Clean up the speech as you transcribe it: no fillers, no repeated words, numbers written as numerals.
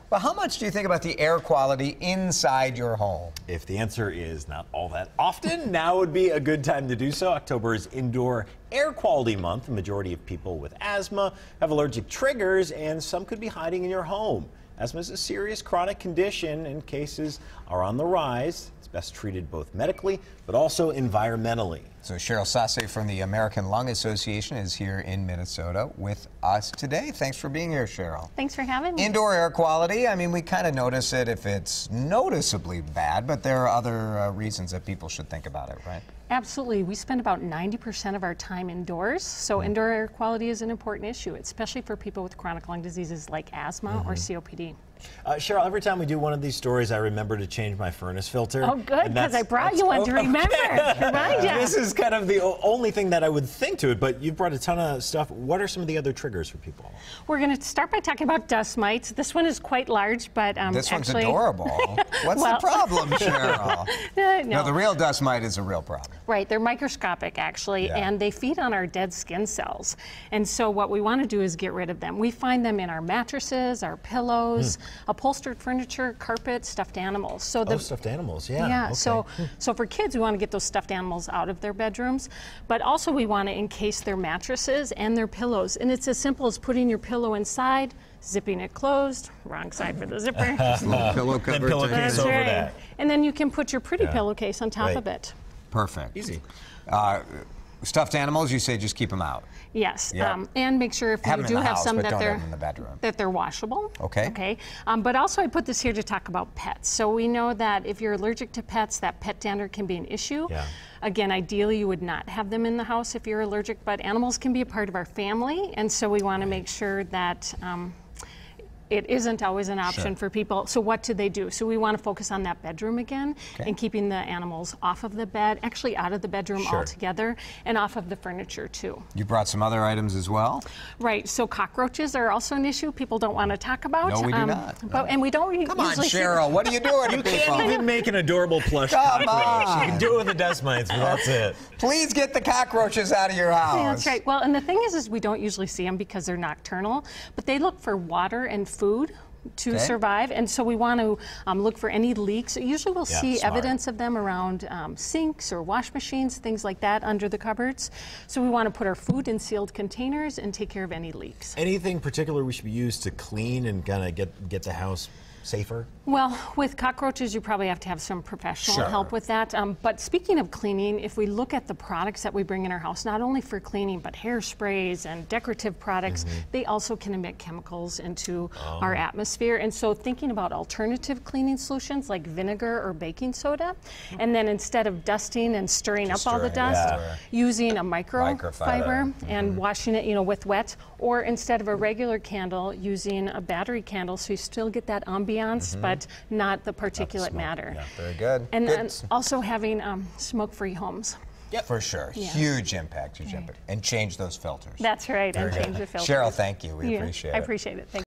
Well, how much do you think about the air quality inside your home? If the answer is not all that often, now would be a good time to do so. October is Indoor Air Quality Month. The majority of people with asthma have allergic triggers, and some could be hiding in your home. Asthma is a serious chronic condition, and cases are on the rise. It's best treated both medically, but also environmentally. So Cheryl Sasse from the American Lung Association is here in Minnesota with us today. Thanks for being here, Cheryl. Thanks for having me. Indoor air quality, I mean, we kind of notice it if it's noticeably bad, but there are other reasons that people should think about it, right? Absolutely. We spend about 90% of our time indoors, so indoor air quality is an important issue, especially for people with chronic lung diseases like asthma or COPD. Cheryl, every time we do one of these stories, I remember to change my furnace filter. Oh, good, because I brought you one to remember. Remind you. This is kind of the only thing that I would think to it, but you've brought a ton of stuff. What are some of the other triggers for people? We're going to start by talking about dust mites. This one is quite large, but this one's actually, adorable. What's the problem, Cheryl? No, the real dust mite is a real problem. Right, they're microscopic actually, and they feed on our dead skin cells. And so what we want to do is get rid of them. We find them in our mattresses, our pillows, upholstered furniture, carpet, stuffed animals. So stuffed animals, yeah. Yeah, okay. so for kids, we want to get those stuffed animals out of their bedrooms, but also we want to encase their mattresses and their pillows. And it's as simple as putting your pillow inside, zipping it closed, wrong side for the zipper. Pillow cover. Then pillowcase over that. And then you can put your pretty pillowcase on top of it. Perfect. Easy. Stuffed animals, you say just keep them out. Yes, and make sure if you do have some that they're washable. Okay. Okay. But also I put this here to talk about pets. So we know that if you're allergic to pets, that pet dander can be an issue. Yeah. Again, ideally you would not have them in the house if you're allergic, but animals can be a part of our family, and so we want to make sure that it isn't always an option for people. So what do they do? So we want to focus on that bedroom again and keeping the animals off of the bed, actually out of the bedroom altogether, and off of the furniture too. You brought some other items as well? Right, so cockroaches are also an issue people don't want to talk about. No, we do not. And we don't Come on, Cheryl, what are you doing You can't even make an adorable plush cockroach. You can do it with the dust mites, but that's it. Please get the cockroaches out of your house. Yeah, that's right. Well, and the thing is we don't usually see them because they're nocturnal, but they look for water and food to survive, and so we want to look for any leaks. Usually we'll see evidence of them around sinks or wash machines, things like that under the cupboards. So we want to put our food in sealed containers and take care of any leaks. Anything particular we should use to clean and kind of get the house safer? Well, with cockroaches, you probably have to have some professional help with that. But speaking of cleaning, if we look at the products that we bring in our house, not only for cleaning, but hairsprays and decorative products, they also can emit chemicals into our atmosphere. And so thinking about alternative cleaning solutions like vinegar or baking soda, and then instead of dusting and stirring up all the dust, using a microfiber and washing it, with wet, or instead of a regular candle, using a battery candle, so you still get that ambiance, but not the particulate matter. Yeah, very good. And also having smoke-free homes. Yep. For sure. Yeah. Huge impact. And change those filters. That's right, and change the filters. Cheryl, thank you. We appreciate it. I appreciate it. Thank you.